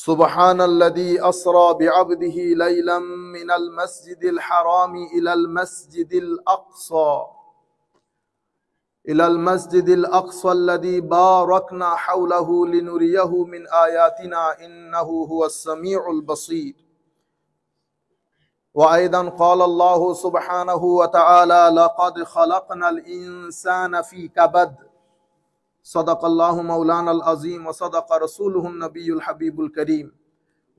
সুবহানাল্লাযী আসরা বিআবদিহি লাইলাম মিনাল মাসজিদিল হারামি ইলাল মাসজিদিল আকসা আল্লাযী বারাকনা হাওলাহু লিনুরিয়াহু মিন আয়াতিনা ইন্নাহু হুয়াস সামিউল বাসীর। ওয়া আইদান ক্বালা আল্লাহু সুবহানাহু ওয়া তাআলা লাকাদ খালাকনাল ইনসানা ফী কাবাদ। সাদাকাল্লাহু মাওলানাল আযীম ওয়া সাদাকা রাসূলুহুন নবিয়্যুল হাবিবুল কারীম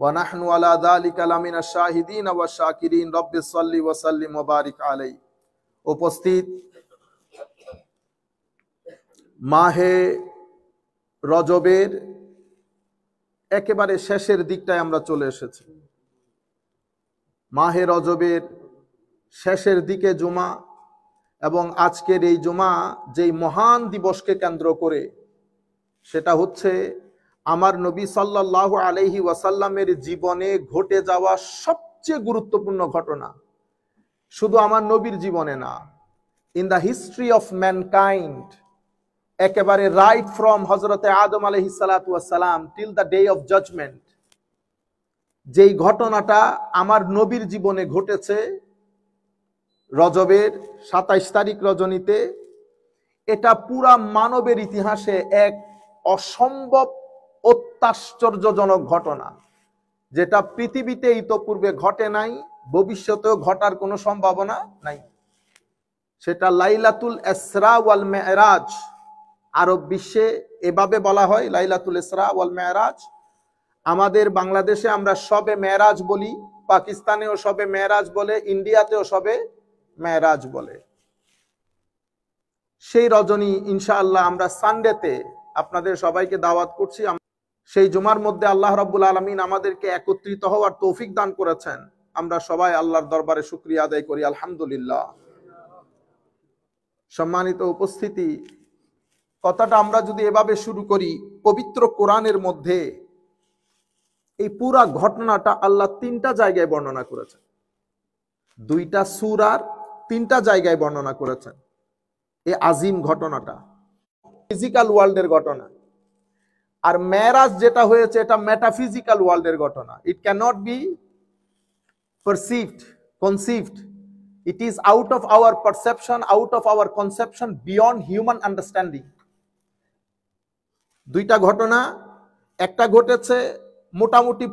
ওয়া নাহনু আলা যালিকা লামিনাশ শাহিদিন ওয়াশ শাকিরিন। রব্বিস সাল্লি ওয়া সাল্লিম ওয়া বারিক আলাইহি। উপস্থিত মাহে রজবের একেবারে শেষের দিকটায় আমরা চলে এসেছি। মাহে রজবের শেষের দিকে জুমা, এবং আজকের এই জুমা যেই মহান দিবসকে কেন্দ্র করে, সেটা হচ্ছে আমার নবী সাল্লাল্লাহু আলাইহি ওয়াসাল্লামের জীবনে ঘটে যাওয়া সবচেয়ে গুরুত্বপূর্ণ ঘটনা। শুধু আমার নবীর জীবনে না, in the history of mankind, একেবারে রাইট ফ্রম হযরতে আদম আলাইহিস সালাতু ওয়াস সালাম till the day of judgement, যেই ঘটনাটা আমার নবীর জীবনে ঘটেছে রজবের 27 তারিখ রজনীতে, এটা পুরা মানবের ইতিহাসে এক অসম্ভব অত্যাশ্চর্যজনক ঘটনা, যেটা পৃথিবীতে ইতোপূর্বে ঘটে নাই, ভবিষ্যতেও ঘটার কোনো সম্ভাবনা নাই। সেটা লাইলাতুল ইসরা ওয়াল মেরাজ। আরব বিশ্বে এভাবে বলা হয়, লাইলাতুল ইসরা ওয়াল মেরাজ। আমাদের বাংলাদেশে আমরা শবে মেরাজ বলি, পাকিস্তানেও শবে মেরাজ বলে, ইন্ডিয়াতেও শবে মেরাজ বলে। সেই রজনী ইনশাআল্লাহ আমরা সানডেতে আপনাদের সবাইকে দাওয়াত করছি। সেই জুমার মধ্যে আল্লাহ রাব্বুল আলামিন আমাদেরকে একত্রিত হওয়ার তৌফিক দান করেছেন। আমরা সবাই আল্লাহর দরবারে শুকরিয়া আদায় করি, আলহামদুলিল্লাহ। সম্মানিত উপস্থিতি, কথাটা আমরা যদি এভাবে শুরু করি, পবিত্র কোরআনের মধ্যে এই পুরা ঘটনাটা আল্লাহ 3টা জায়গায় বর্ণনা করেছেন। 2টা সূরার 3টা জায়গায় বর্ণনা করেছেন এই আজিম ঘটনাটা, ফিজিক্যাল ওয়ার্ল্ডের ঘটনা। আর মেরাজ যেটা হয়েছে, এটা মেটাফিজিক্যাল ওয়ার্ল্ডের ঘটনা। It can not be perceived, conceived. It is out of our perception, out of our conception, beyond human understanding. 2টা ঘটনা, একটা ঘটেছে মোটামুটি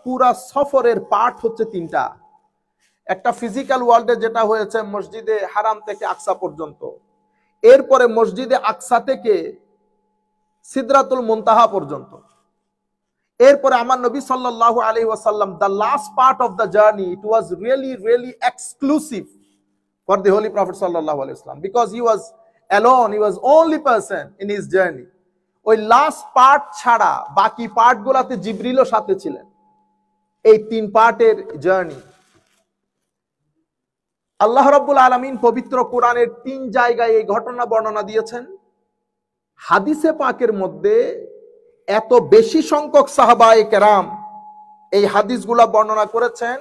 পুরা সফরের পার্ট হচ্ছে 3টা। একটা ফিজিক্যাল ওয়ার্ল্ডে যেটা হয়েছে মসজিদে হারাম থেকে আকসা পর্যন্ত, এরপরে মসজিদে আকসা থেকে সিদরাতুল মুনতাহা পর্যন্ত, এরপরে আমার নবী সাল্লাল্লাহু আলাইহি ওয়াসাল্লাম, the last part of the journey, it was really exclusive for the holy prophet সাল্লাল্লাহু আলাইহি ওয়াসাল্লাম, because he was alone, he was only person in his journey. ওই লাস্ট পার্ট ছাড়া বাকি পার্টগুলোতে জিবরিলও সাথে ছিলেন। এই 3 পার্টের জার্নি আল্লাহ রাব্বুল আলামিন পবিত্র কোরআনের 3 জায়গায় এই ঘটনা বর্ণনা দিয়েছেন। হাদিসে পাকের মধ্যে এত বেশি সংখ্যক সাহাবায়ে কেরাম এই হাদিসগুলা বর্ণনা করেছেন।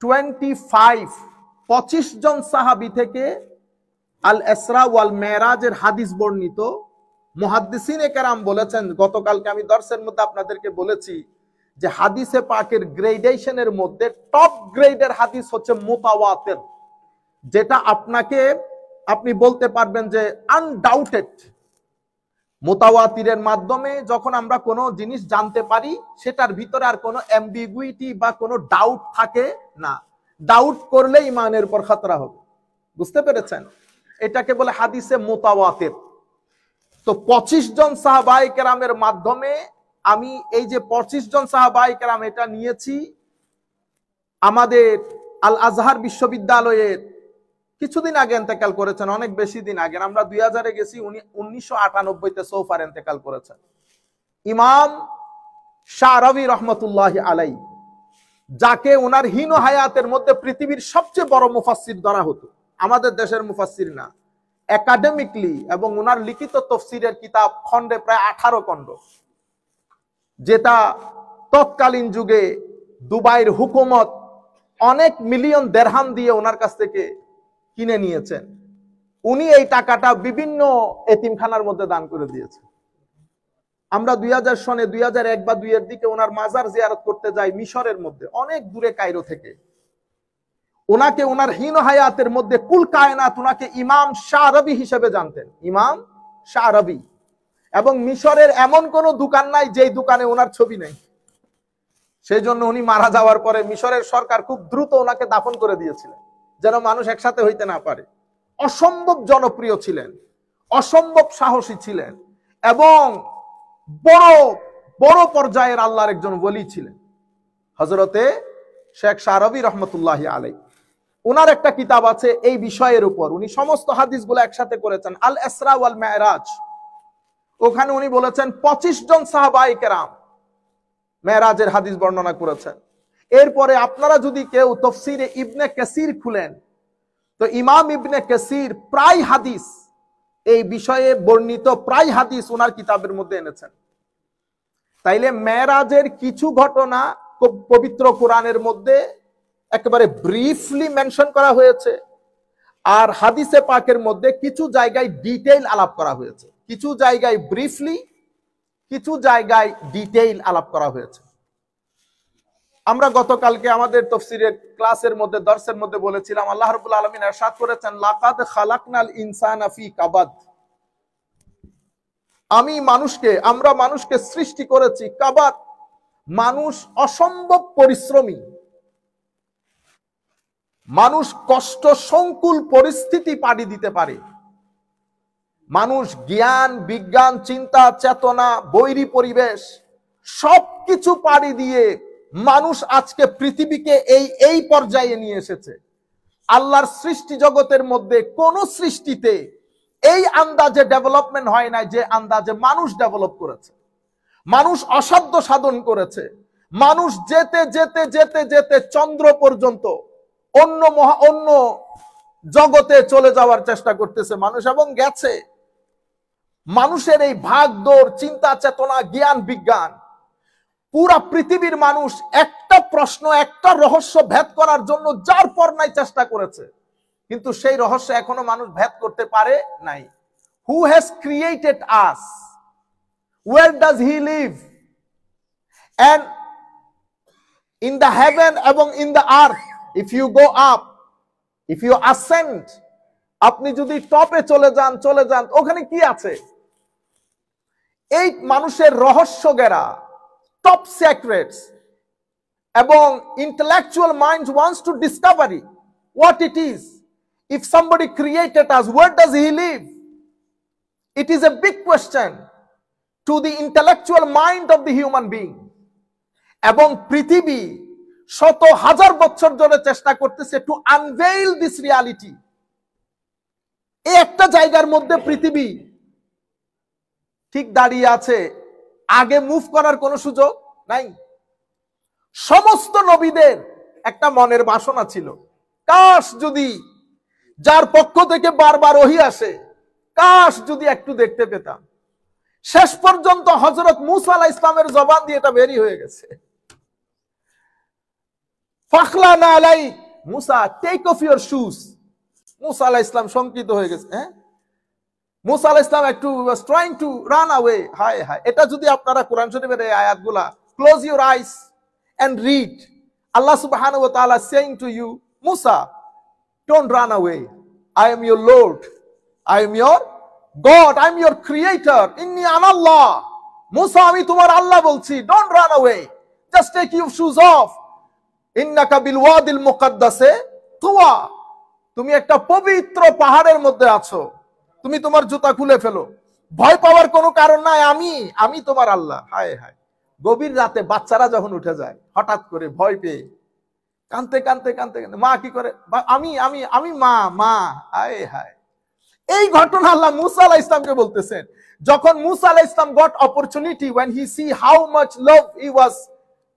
25 জন সাহাবী থেকে আল ইসরা ওয়াল মেরাজের হাদিস বর্ণিত। মুহাদ্দিসিনে কেরাম বলেছেন, গতকালকে আমি দর্সের মধ্যে আপনাদেরকে বলেছি যে হাদিসে পাকের গ্রেডেশনের মধ্যে টপ গ্রেডের হাদিস হচ্ছে মুতাওয়াতির, যেটা আপনি বলতে পারবেন যে আনডাউটেড। মুতাওয়াতিরের মাধ্যমে যখন আমরা কোনো জিনিস জানতে পারি, সেটার ভিতরে আর কোনো অ্যাম্বিগুইটি বা কোনো ডাউট থাকে না। ডাউট করলে ইমানের উপর খতরা হবে। বুঝতে পেরেছেন? এটাকে বলে হাদিসে মুতাওয়াতির। তো 25 জন সাহাবায়ে কেরামের মাধ্যমে আমি এই যে 25 জন সাহাবায়ে কেরাম, এটা নিয়েছি আমাদের আল আজহার বিশ্ববিদ্যালয়ের, কিছুদিন আগে ইন্তেকাল করেছেন, অনেক বেশি দিন আগে, আমরা 2000-এ গেছি, উনি 1998-তে সৌফার ইন্তেকাল করেছেন, ইমাম শারাবি রহমতুল্লাহি আলাইহি, যাকে ওনার হীন হায়াতের মধ্যে পৃথিবীর সবচেয়ে বড় মুফাসসির ধরা হতো, আমাদের দেশের মুফাসসির না, একাডেমিকলি। এবং ওনার লিখিত তাফসীরের কিতাব খণ্ডে প্রায় 18 খণ্ড, যেটা তৎকালীন যুগে দুবাইয়ের হুকুমত অনেক মিলিয়ন দেরহাম দিয়ে ওনার কাছ থেকে কিনে নিয়েছেন। উনি এই টাকাটা বিভিন্ন এতিমখানার মধ্যে দান করে দিয়েছেন। আমরা 2000 সনে 2001 বা 2 এর দিকে ওনার মাজার জিয়ারত করতে যাই মিশরের মধ্যে, অনেক দূরে কায়রো থেকে। ওনাকে ওনার হীন হায়াতের মধ্যে কুল কায়নাত ওনাকে ইমাম শাহরবি হিসেবে জানতেন, ইমাম শাহরবি। এবং মিশরের এমন কোন দোকান নাই যেই দোকানে ওনার ছবি নেই। সেই জন্য উনি মারা যাওয়ার পরে মিশরের সরকার খুব দ্রুত ওনাকে দাফন করে দিয়েছিলেন, যেন মানুষ একসাথে হইতে না পারে। অসম্ভব জনপ্রিয় ছিলেন, অসম্ভব সাহসী ছিলেন, এবং বড় বড় পর্যায়ের আল্লাহর একজন ওলি ছিলেন, হযরতে শেখ শাহরবি রহমতুল্লাহি আলাইহি। ওনার একটা কিতাব আছে এই বিষয়ের উপর, উনি সমস্ত হাদিসগুলো একসাথে করেছেন, আল ইসরা ওয়াল মেরাজ। ওখানে উনি বলেছেন 25 জন সাহাবায়ে কেরাম মেরাজের হাদিস বর্ণনা করেছেন। এরপরে আপনারা যদি কেউ তাফসীরে ইবনে কাসির খুলেন, তো ইমাম ইবনে কাসির প্রায় হাদিস, এই বিষয়ে বর্ণিত প্রায় হাদিস ওনার কিতাবের মধ্যে এনেছেন। তাইলে মেরাজের কিছু ঘটনা পবিত্র কোরআনের মধ্যে একেবারে ব্রিফলি মেনশন করা হয়েছে, আর হাদিসে পাকের মধ্যে কিছু জায়গায় ডিটেইল আলাপ করা হয়েছে, কিছু জায়গায় ব্রিফলি, কিছু জায়গায় ডিটেইল আলাপ করা হয়েছে। আমরা গতকালকে আমাদের তাফসীরের ক্লাসের মধ্যে, দর্সের মধ্যে বলেছিলাম, আল্লাহ রাব্বুল আলামিন ইরশাদ করেছেন, লাকাদ খালাকনাল ইনসানা ফি কাবাদ। আমরা মানুষকে সৃষ্টি করেছি কাবাদ। মানুষ অসম্ভব পরিশ্রমী, মানুষ কষ্ট সংকুল পরিস্থিতি পাড়ি দিতে পারে। মানুষ জ্ঞান, বিজ্ঞান, চিন্তা, চেতনা, বৈরী পরিবেশ সবকিছু পাড়ি দিয়ে মানুষ আজকে পৃথিবীকে এই পর্যায়ে নিয়ে এসেছে। আল্লাহর সৃষ্টি জগতের মধ্যে কোন সৃষ্টিতে এই আন্দাজে ডেভেলপমেন্ট হয় নাই যে আন্দাজে মানুষ ডেভেলপ করেছে। মানুষ অসাধ্য সাধন করেছে। মানুষ যেতে যেতে যেতে যেতে চন্দ্র পর্যন্ত অন্য জগতে চলে যাওয়ার চেষ্টা করতেছে মানুষ, এবং গেছে। মানুষের এই ভাগদৌড়, চিন্তা, চেতনা, জ্ঞান, বিজ্ঞান, পুরা পৃথিবীর মানুষ একটা প্রশ্ন, একটা রহস্য ভেদ করার জন্য যার পর নাই চেষ্টা করেছে, কিন্তু সেই রহস্য এখনো মানুষ ভেদ করতে পারে নাই। Who has created us? Where does he live? And in the heaven এবং in the earth, if you go up, if you ascend, আপনি যদি টপে চলে যান, ওখানে কি আছে? এই মানুষের রহস্য গেরা, টপ সিক্রেটস, এবং intellectual mind wants to discover what it is. If somebody created us, where does he live? It is a big question to the intellectual mind of the human being. এবং পৃথিবী শত হাজার বছর ধরে চেষ্টা করতেছে to unveil this reality. এই একটা জায়গার মধ্যে পৃথিবী ঠিক দাঁড়িয়ে আছে, আগে মুভ করার কোনো সুযোগ নাই। সমস্ত নবীদের একটা মনের বাসনা ছিল, কাশ যদি যার পক্ষ থেকে বারবার ওহী আসে, কাশ যদি একটু দেখতে পেতাম। শেষ পর্যন্ত হযরত মূসা আলাইহিস সালামের জবান দিয়ে এটা বেরি হয়ে গেছে, ফাখলানা আলাই Musa, take off your shoes. Musa আলাইহিস সালাম শঙ্কিত হয়ে গেছে। মূসা আলাইহিস সালাম একটু was trying to run away. হায় হায়, এটা যদি আপনারা কোরআন শরীফের এই আয়াতগুলা close your eyes and read, Allah সুবহানাহু ওয়া তাআলা saying to you, Musa, don't run away, I am your Lord, I am your God, I'm your creator. Inni anallah. Musa, আমি তোমার আল্লাহ বলছি। Don't run away. Just take your shoes off. Innaka bil wadil muqaddase tuwa. তুমি একটা পবিত্র পাহাড়ের মধ্যে আছো, তুমি তোমার জুতা খুলে ফেলো। ভয় পাওয়ার কোনো কারণ নাই, আমি তোমার আল্লাহ। হায় হায়, গভীর রাতে বাচ্চারা যখন উঠে যায় হঠাৎ করে ভয় পেয়ে কাঁদতে কাঁদতে কাঁদতে কাঁদতে, মা কি করে, আমি মা। হায় হায়, এই ঘটনা আল্লাহ মূসা আলাইহিস সালামকে বলতেছেন। যখন মূসা আলাইহিস সালাম got opportunity, when he see how much love he was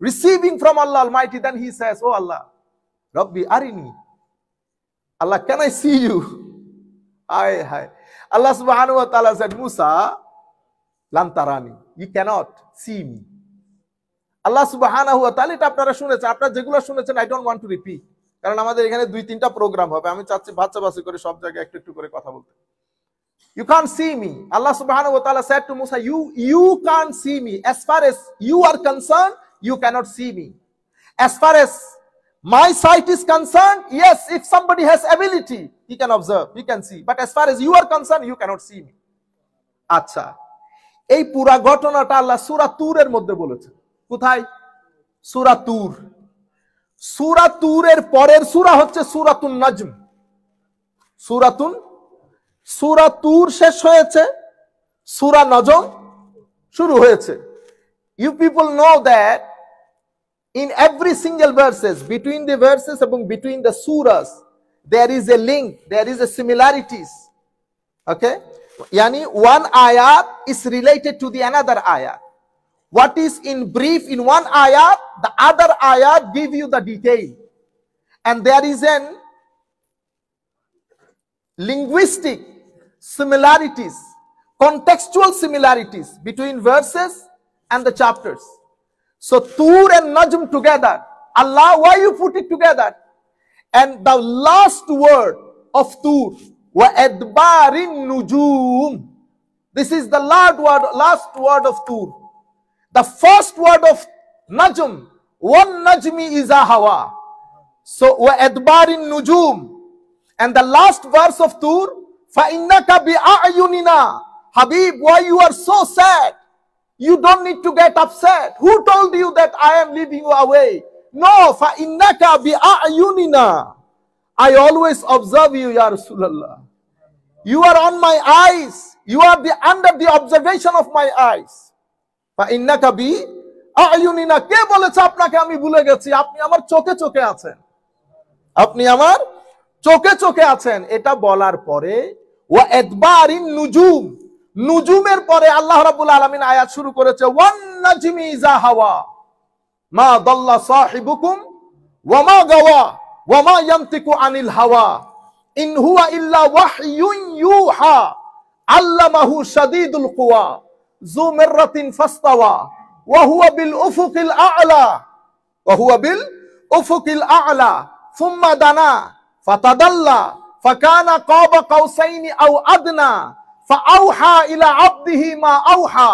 receiving from Allah Almighty, then he says, oh Allah, Rabbi arini, Allah, can I see you? Hi. Allah subhanahu wa ta'ala said, Musa, lan tarani, you cannot see me. Allah subhanahu wa ta'ala, এটা আপনারা শুনেছেন, আপনারা যেগুলো শুনেছেন I don't want to repeat, কারণ আমাদের এখানে 2-3টা programme হবে, আমি চাচ্ছি বাচ্চা করে সব জায়গায় একটু একটু করে কথা বলতে। You can't see me. Allah subhanahu wa ta'ala said to Musa, you can't see me. As far as you are concerned, you cannot see me. As far as my sight is concerned, yes, if somebody has ability, he can observe, he can see. But as far as you are concerned, you cannot see me. আচ্ছা, এই পুরা ঘটনাটা আল্লাহ সূরা তুরের মধ্যে বলেছেন। কোথায়? সূরা তুর। সূরা তুরের পরের সূরা হচ্ছে সূরাতুন নাজম। সূরা তুর শেষ হয়েছে, সূরা নজম শুরু হয়েছে। You people know that in every single verses, between the verses এবং between the surahs, there is a link, there is a similarities. Okay? Yani one ayat is related to the another ayat. What is in brief in one ayat, the other ayat give you the detail. And there is an linguistic similarities, contextual similarities between verses and the chapters. So Tur and Najm together. Allah, why you put it together? And the last word of Tur, wa adbarin nujum. This is the last word of Tur. The first word of Najm, one Najmi iza hawa. So wa adbarin nujum. And the last verse of Tur, fa innaka bi a'yunina. Habib, why you are so sad? You don't need to get upset. Who told you that I am leaving you away? No, fa innaka bi a'yunina. I always observe you, Ya Rasulullah. You are on my eyes. You are under the observation of my eyes. Fa innaka bi a'yunina. কে বলেছে আপনাকে আমি ভুলে গেছি? আপনি আমার চোখে চোখে আছেন। আপনি আমার চোখে চোখে আছেন। এটা বলার পরে ওয়া আদবারিন নুজুম, নুজুমের পরে আল্লাহ রাব্বুল আলামিন আয়াত শুরু করেছে ওয়ান নাজমি ইযা হাওয়া মা দাল্লা সাহিবুকুম ওয়া মা গাওয়া ওয়া মা ইয়ানতিকু আনিল হাওয়া ইন হুয়া ইল্লা ওয়াহয়ুন ইউহা আল্লামাহু শাদীদুল কুওয়া যু মিররাতিন ফাসতাওয়া ওয়া হুয়া বিল উফুকিল আ'লা সুম্মা দানা ফাতাদাল্লা ফাকানা কাবা কাউসাইনি আও আদনা فأوحى إلى عبده ما أوحى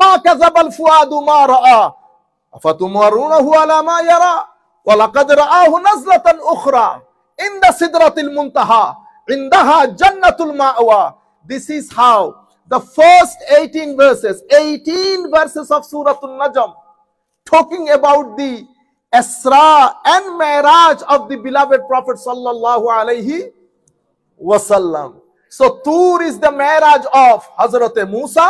ما كذب الفؤاد ما رأى أفتمارونه على ما يرى ولقد رآه نزلة أخرى عند سدرة المنتهى عندها جنة المأوى. This is how the first 18 verses of Surah An-Najm talking about the Isra and Mi'raj of the beloved Prophet sallallahu alaihi wasallam. So Tur is the Mi'raj of Hazrat Musa,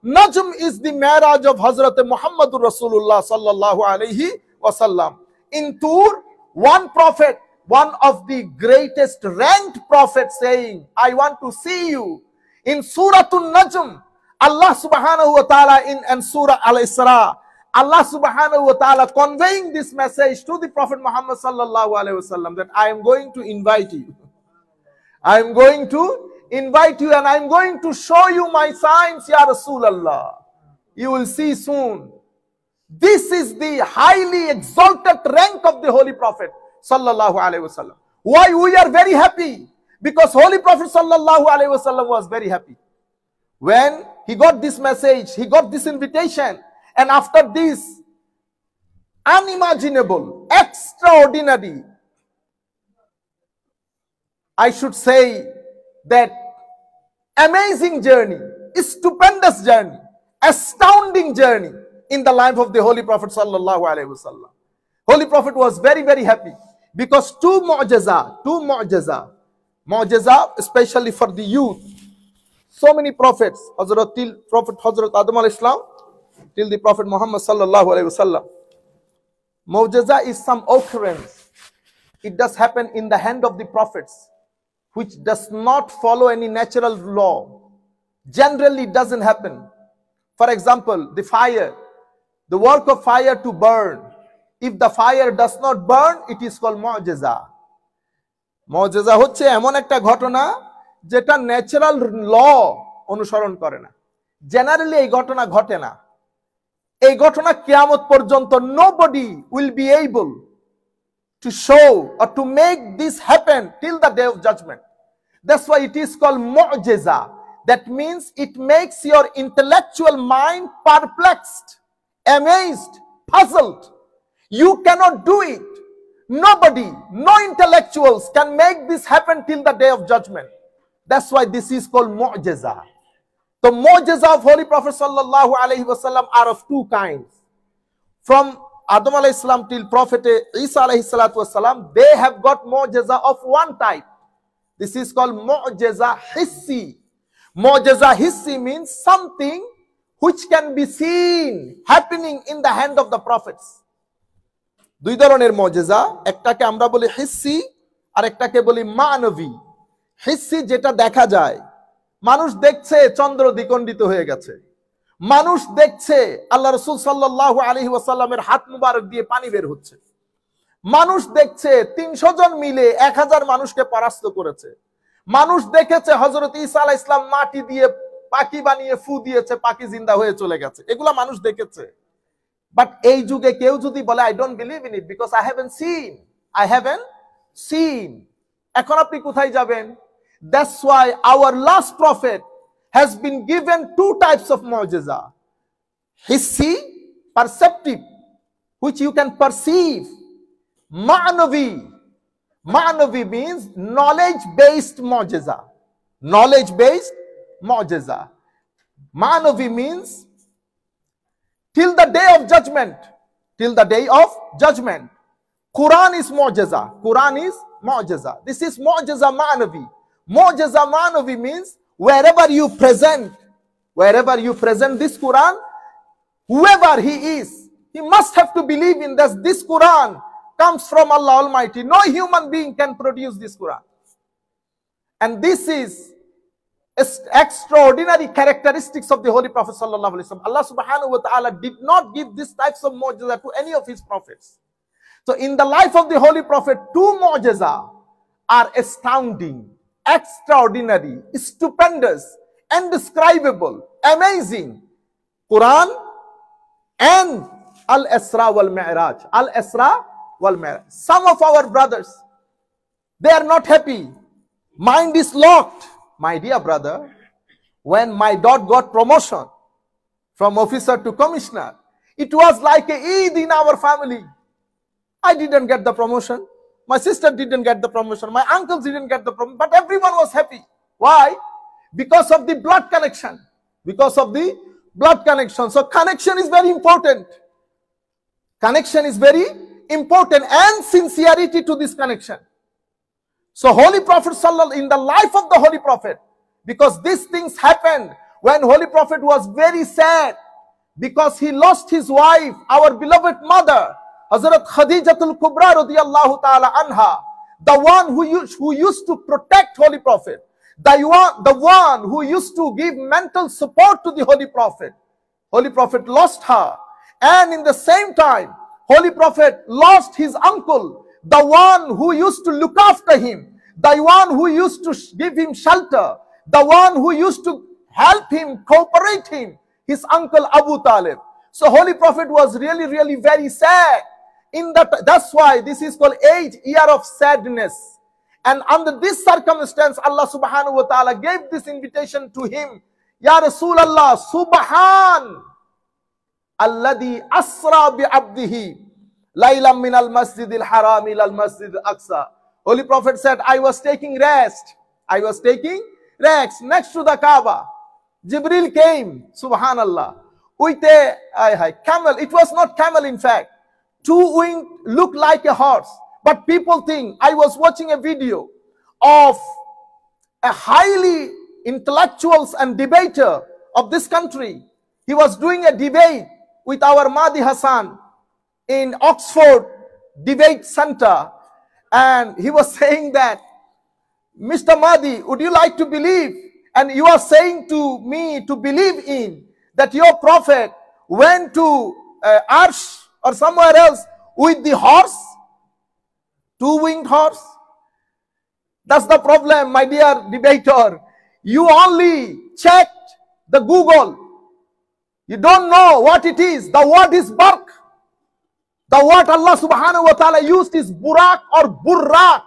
Najm is the Mi'raj of Hazrat Muhammadur Rasulullah sallallahu alaihi wasallam. In Tur, one prophet, one of the greatest ranked prophets saying, I want to see you. In Surah An-Najm, Allah subhanahu wa ta'ala in Surah Al-Isra, Allah subhanahu wa ta'ala conveying this message to the Prophet Muhammad sallallahu alaihi wasallam that I am going to invite you. I am going to invite you and I am going to show you my signs, Ya Rasulullah. You will see soon. This is the highly exalted rank of the Holy Prophet sallallahu alaihi wasallam. Why we are very happy? Because Holy Prophet sallallahu alaihi wasallam was very happy. When he got this message, he got this invitation, and after this unimaginable, extraordinary, I should say that amazing journey, stupendous journey, astounding journey in the life of the Holy Prophet sallallahu alaihi wasallam. Holy Prophet was very, very happy because two mu'jiza, especially for the youth. So many prophets, till Prophet Hazrat Adam alayhi salam, till the Prophet Muhammad sallallahu alaihi wasallam. Mu'jiza is some occurrence. It does happen in the hand of the prophets, which does not follow any natural law. Generally, it doesn't happen. For example, the fire, the work of fire to burn. If the fire does not burn, it is called mu'jiza. Mu'jiza হচ্ছে এমন একটা ঘটনা যেটা natural ল অনুসরণ করে না। Generally এই ঘটনা ঘটে না। এই ঘটনা কিয়ামত পর্যন্ত nobody will be able to show or to make this happen till the day of judgment. That's why it is called mu'jiza. That means it makes your intellectual mind perplexed, amazed, puzzled. You cannot do it. Nobody, no intellectuals can make this happen till the day of judgment. That's why this is called mu'jiza. The mu'jiza of Holy Prophet sallallahu alaihi wasallam are of two kinds. From Adam alayhi salam till Prophet Isa alayhi salatu wasalam, they have got mu'jiza of one type. This is called mu'jiza hissi. Mu'jiza hissi means something which can be seen happening in the hand of the prophets. দুই ধরনের মুজিজা, একটাকে আমরা বলি হিসসি আর একটাকে বলি মানবী। হিসসি যেটা দেখা যায়, মানুষ দেখছে চন্দ্র দ্বিখণ্ডিত হয়ে গেছে, মানুষ দেখছে আল্লাহ রাসূল সাল্লাল্লাহু আলাইহি ওয়াসাল্লামের হাত মুবারক দিয়ে পানি বের হচ্ছে, মানুষ দেখছে 300 জন মিলে 1000 মানুষকে পরাস্ত করেছে, মানুষ দেখেছে হযরত ঈসা আলাইহিস সালাম মাটি দিয়ে পাখি বানিয়ে ফু দিয়েছে, পাখি জিন্দা হয়ে চলে গেছে, এগুলা মানুষ দেখেছে। বাট এই যুগে কেউ যদি বলে I don't believe in it because I haven't seen, এখন আপনি কোথায় যাবেন? That's why our last prophet has been given two types of mu'jiza. Hissi, perceptive, which you can perceive. Ma'navi means knowledge-based mu'jiza. Knowledge-based mu'jiza. Ma'navi means till the day of judgment. Till the day of judgment. Quran is mu'jiza. Quran is mu'jiza. This is mu'jiza ma'navi. Mu'jiza ma'navi means wherever you present this Quran, whoever he is, he must have to believe in this Quran comes from Allah Almighty. No human being can produce this Quran. And this is extraordinary characteristics of the Holy Prophet sallallahu alaihi wasallam. Allah subhanahu wa ta'ala did not give these types of mu'jiza to any of his prophets. So in the life of the Holy Prophet, two mu'jiza are astounding, extraordinary, stupendous, indescribable, amazing. Quran and Al-Isra wal-Mi'raj. Al-Isra wal-Mi'raj. Some of our brothers, they are not happy. Mind is locked. My dear brother, when my daughter got promotion from officer to commissioner, it was like a Eid in our family. I didn't get the promotion. My sister didn't get the promotion. My uncles didn't get the promotion. But everyone was happy. Why? Because of the blood connection. Because of the blood connection. So connection is very important. Connection is very important, and sincerity to this connection. So Holy Prophet sallallahu, in the life of the Holy Prophet, because these things happened when Holy Prophet was very sad, because he lost his wife, our beloved mother, Hazrat Khadijatul Kubra radiyallahu ta'ala anha, the one who used to protect Holy Prophet, the one who used to give mental support to the Holy Prophet. Holy Prophet lost her, and in the same time, Holy Prophet lost his uncle, the one who used to look after him, the one who used to give him shelter, the one who used to help him, cooperate him, his uncle Abu Talib. So Holy Prophet was really, really very sad. That's why this is called year of sadness. And under this circumstance, Allah subhanahu wa ta'ala gave this invitation to him. Ya Rasulallah, Subhan alladhi asra bi abdihi laylam min al-masjid al-haram ila al-masjid al-aqsa. Holy Prophet said, I was taking rest. I was taking rest next to the Kaaba. Jibril came, subhanallah, with a camel. It was not camel, in fact. Two-winged, looked like a horse. But people think, I was watching a video of a highly intellectuals and debater of this country. He was doing a debate with our Mahdi Hassan in Oxford Debate Center. And he was saying that, Mr. Mahdi, would you like to believe? And you are saying to me to believe in that your prophet went to Arsh or somewhere else with the horse, two-winged horse. That's the problem, my dear debater. You only checked the Google. You don't know what it is. The word is bark. The word Allah subhanahu wa ta'ala used is burak or burrak.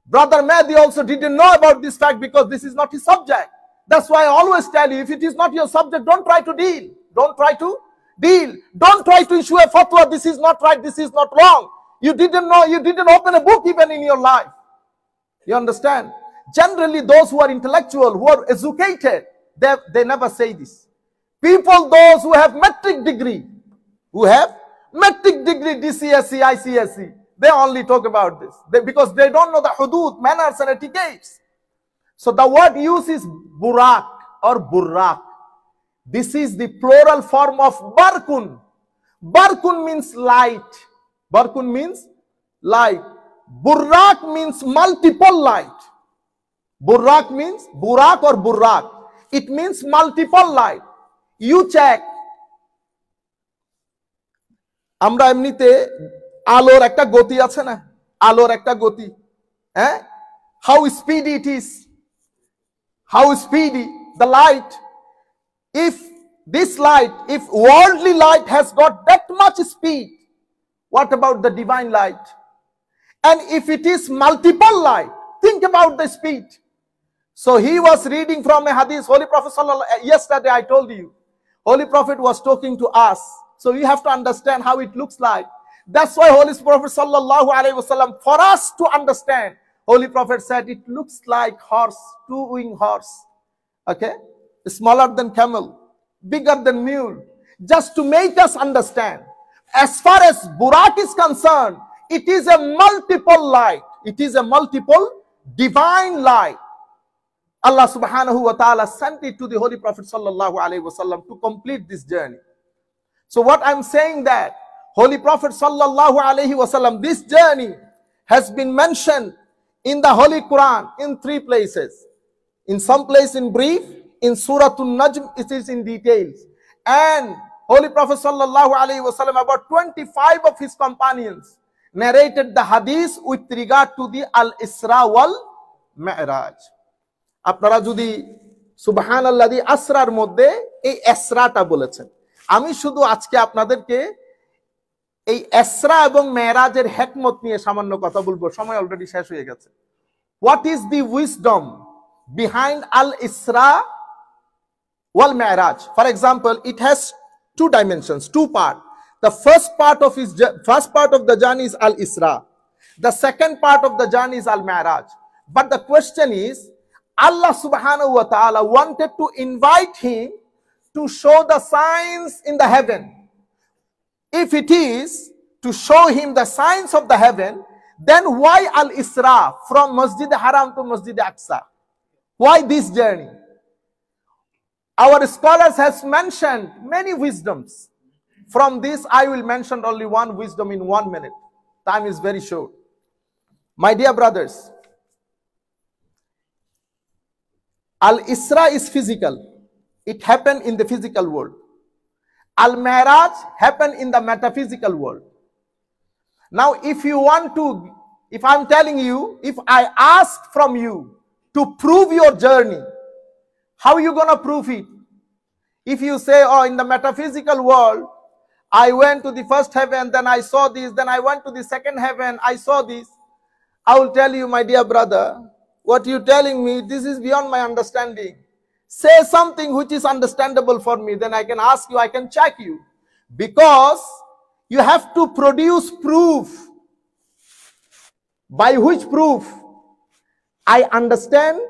Brother Mahdi also didn't know about this fact because this is not his subject. That's why I always tell you, if it is not your subject, don't try to deal. Don't try to deal. Don't try to issue a fatwa. This is not right. This is not wrong. You didn't know. You didn't open a book even in your life. You understand? Generally, those who are intellectual, who are educated, they never say this. People, those who have metric degree, DCSE, ICSE, they only talk about this. Because they don't know the hudud, manners and etiquettes. So the word used is burak or burrak. This is the plural form of barkun. Barkun means light. Barkun means light. Burrak means multiple light. Burrak means burak or burrak. It means multiple light. You check. আমরা এমনিতে আলোর একটা গতি আছে না, আলোর একটা গতি, হ্যাঁ, how speedy it is, how speedy the light. If this light, if worldly light has got that much speed, what about the divine light? And if it is multiple light, think about the speed. So he was reading from a hadith. Holy Prophet sallallahu, yesterday I told you, Holy Prophet was talking to us. So you have to understand how it looks like. That's why Holy Prophet sallallahu alaihi wasallam, for us to understand, Holy Prophet said it looks like horse, two-winged horse. Okay? Smaller than camel, bigger than mule. Just to make us understand. As far as Burak is concerned, it is a multiple light. It is a multiple divine light. Allah subhanahu wa ta'ala sent it to the Holy Prophet sallallahu alaihi wasallam to complete this journey. So what I'm saying that Holy Prophet sallallahu alaihi wasallam, this journey has been mentioned in the Holy Quran in 3 places. In some place in brief, in Surah An-Najm it is in details. And Holy Prophet sallallahu alaihi wasallam, about 25 of his companions narrated the hadith with regard to the Al-Isra wal Mi'raj. আপনারা যদি সুবহানাল্লাযী আসরার মধ্যে এই ইসরাটা বলেছেন, আমি শুধু আজকে আপনাদেরকে এই ইসরা এবং মেরাজের হিকমত নিয়ে সামান্য কথা বলবো, সময় অলরেডি শেষ হয়ে গেছে। What is the wisdom behind Al-Isra wal Mi'raj? For example, it has 2 dimensions, 2 parts. The first part of the journey is Al-Isra. The second part of the journey is Al-Mi'raj. But the question is, Allah subhanahu wa ta'ala wanted to invite him to show the signs in the heaven. If it is to show him the signs of the heaven, then why Al-Isra from Masjid Haram to Masjid Aqsa? Why this journey? Our scholars has mentioned many wisdoms. From this, I will mention only one wisdom in 1 minute. Time is very short. My dear brothers, Al-Isra is physical. It happened in the physical world. Al-Mi'raj happened in the metaphysical world. Now, if I'm telling you, if I ask from you to prove your journey, how are you going to prove it? If you say, oh, in the metaphysical world, I went to the first heaven, then I saw this, then I went to the second heaven, I saw this. I will tell you, my dear brother, what you're telling me, this is beyond my understanding. Say something which is understandable for me, then I can ask you, I can check you. Because you have to produce proof. By which proof? I understand,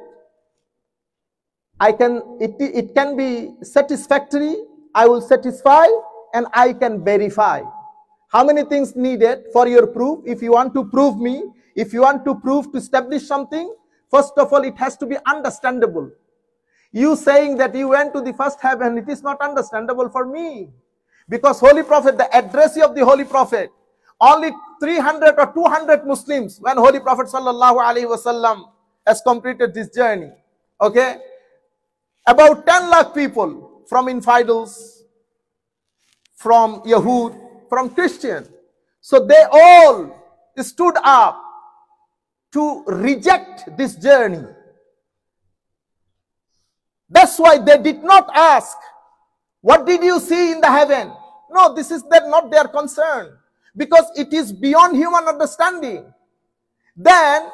it can be satisfactory, I will satisfy, and I can verify. How many things needed for your proof? If you want to prove me, if you want to prove to establish something, first of all, it has to be understandable. You saying that you went to the first heaven, it is not understandable for me. Because Holy Prophet, the addressee of the Holy Prophet, only 300 or 200 Muslims when Holy Prophet sallallahu alaihi wasallam has completed this journey. Okay? About 10 lakh people from infidels, from Yahud, from Christian. So they all stood up to reject this journey. That's why they did not ask, what did you see in the heaven? No, this is not their concern, because it is beyond human understanding. Then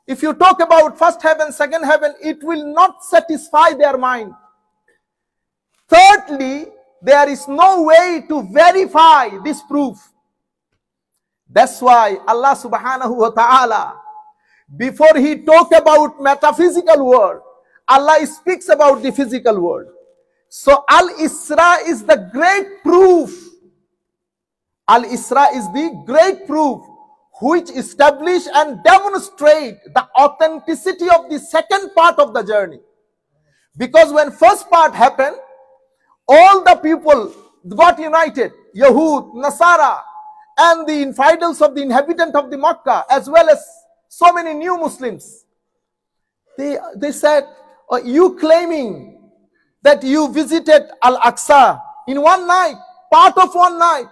If you talk about first heaven, second heaven, it will not satisfy their mind. Thirdly, there is no way to verify this proof. That's why Allah subhanahu wa ta'ala, before he talk about metaphysical world, Allah speaks about the physical world. So Al-Isra is the great proof. Al-Isra is the great proof which establish and demonstrate the authenticity of the second part of the journey. Because when first part happened, all the people got united, Yahud, Nasara, and the infidels of the inhabitant of the Makkah, as well as so many new Muslims. They said, you claiming that you visited Al-Aqsa in one night, part of one night,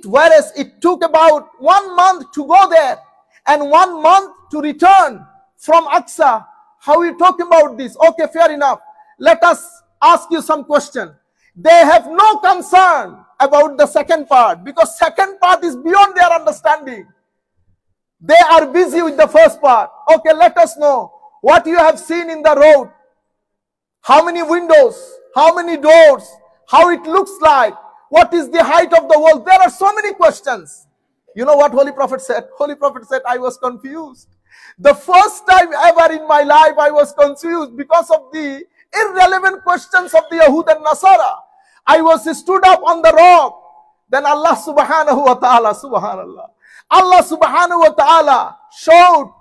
whereas it took about 1 month to go there and 1 month to return from Aqsa. How are you talking about this? Okay, fair enough. Let us ask you some question. They have no concern about the second part, because second part is beyond their understanding. They are busy with the first part. Okay, let us know what you have seen in the road. How many windows? How many doors? How it looks like? What is the height of the wall? There are so many questions. You know what Holy Prophet said? Holy Prophet said, I was confused. The first time ever in my life I was confused because of the irrelevant questions of the Yahud and Nasara. I was stood up on the rock. Then Allah subhanahu wa ta'ala, subhanallah, Allah subhanahu wa ta'ala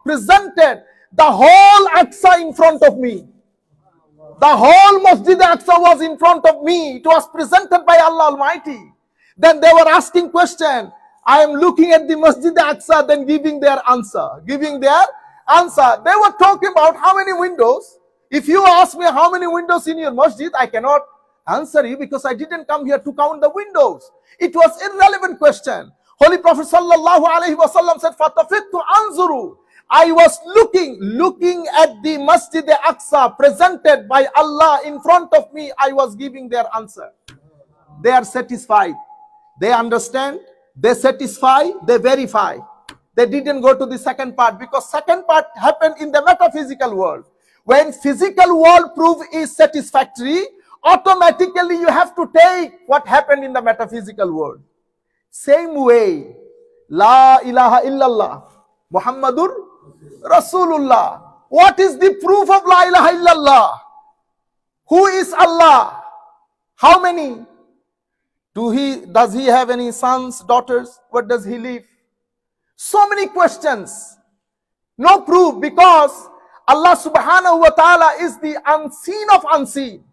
presented the whole Aqsa in front of me. The whole Masjid Aqsa was in front of me. It was presented by Allah Almighty. Then they were asking question. I am looking at the Masjid Aqsa, then giving their answer. They were talking about how many windows. If you ask me how many windows in your masjid, I cannot answer you because I didn't come here to count the windows. It was irrelevant question. Holy Prophet sallallahu alaihi wasallam said, "Fatafittu anzuru." I was looking at the Masjid Aqsa presented by Allah in front of me. I was giving their answer. They are satisfied. They understand. They satisfy. They verify. They didn't go to the second part because second part happened in the metaphysical world. When physical world proof is satisfactory, automatically you have to take what happened in the metaphysical world. Same way, La ilaha illallah, Muhammadur Rasulullah. What is the proof of La ilaha illallah? Who is Allah? How many? Does he have any sons, daughters? Where does he live? So many questions. No proof, because Allah subhanahu wa ta'ala is the unseen of unseen.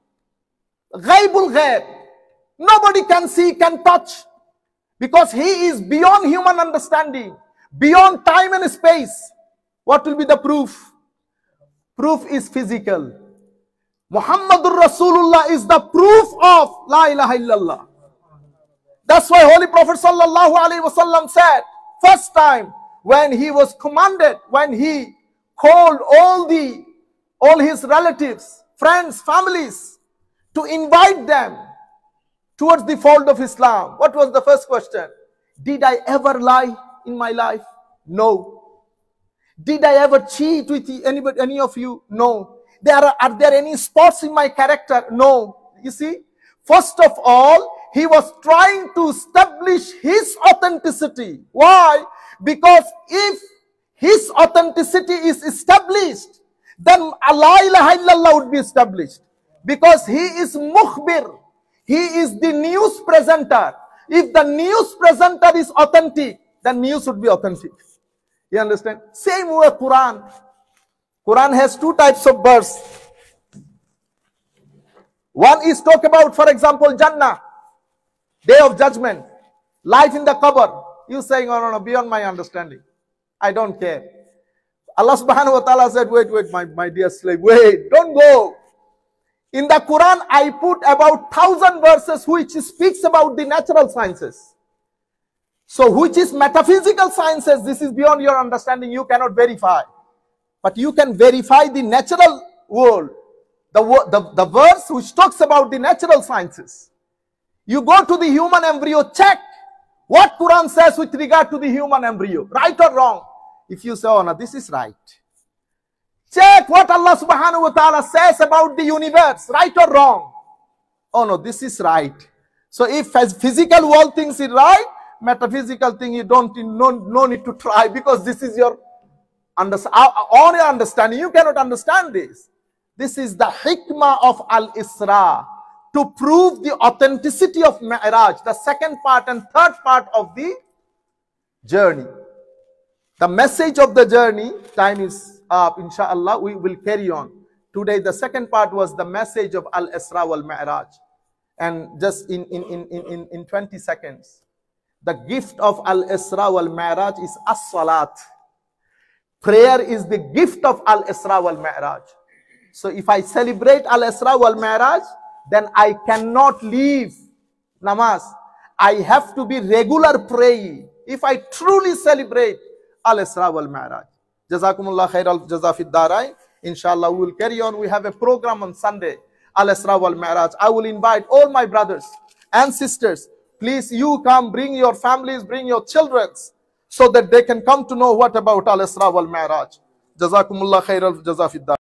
Ghaibul ghaib. Nobody can see, can touch. Because he is beyond human understanding. Beyond time and space. What will be the proof? Proof is physical. Muhammadur Rasulullah is the proof of La ilaha illallah. That's why Holy Prophet sallallahu alaihi wasallam said, first time when he was commanded, when he called all his relatives, friends, families to invite them towards the fold of Islam. What was the first question? Did I ever lie in my life? No. Did I ever cheat with any of you? No. Are there any spots in my character? No. You see, first of all, he was trying to establish his authenticity. Why? Because if his authenticity is established, then La ilaha illallah would be established. Because he is mukhbir. He is the news presenter. If the news presenter is authentic, then news would be authentic. You understand? Same way Quran. Quran has two types of verse. One is talk about, for example, Jannah, day of judgment, life in the qabr. You saying, oh no, beyond my understanding. I don't care. Allah subhanahu wa ta'ala said, wait, my dear slave, wait, don't go. In the Quran, I put about 1,000 verses which speaks about the natural sciences. So which is metaphysical sciences, this is beyond your understanding, you cannot verify. But you can verify the natural world. The verse which talks about the natural sciences. You go to the human embryo, check what Quran says with regard to the human embryo, right or wrong. If you say, oh no, this is right. Check what Allah subhanahu wa ta'ala says about the universe, right or wrong. Oh no, this is right. So if as physical world thinks it right, metaphysical thing you don't no need to try, because this is your on your understanding. You cannot understand this. This is the hikmah of Al-Isra, to prove the authenticity of Mi'raj, the second part and third part of the journey. The message of the journey, time is up, inshallah, we will carry on. Today the second part was the message of Al-Isra wal Mi'raj. And just in 20 seconds, the gift of Al-Isra wal Mi'raj is As-Salat. Prayer is the gift of Al-Isra wal Mi'raj. So if I celebrate Al-Isra wal Mi'raj, then I cannot leave namaz. I have to be regular praying if I truly celebrate Al-Isra wal Mi'raj. Jazakumullah khair al-jaza fid darain. Inshallah, we will carry on. We have a program on Sunday, Al-Isra wal Mi'raj. I will invite all my brothers and sisters. Please, you come, bring your families, bring your children, so that they can come to know what about Al-Isra wal Mi'raj. Jazakumullah khair al-jaza fid darain.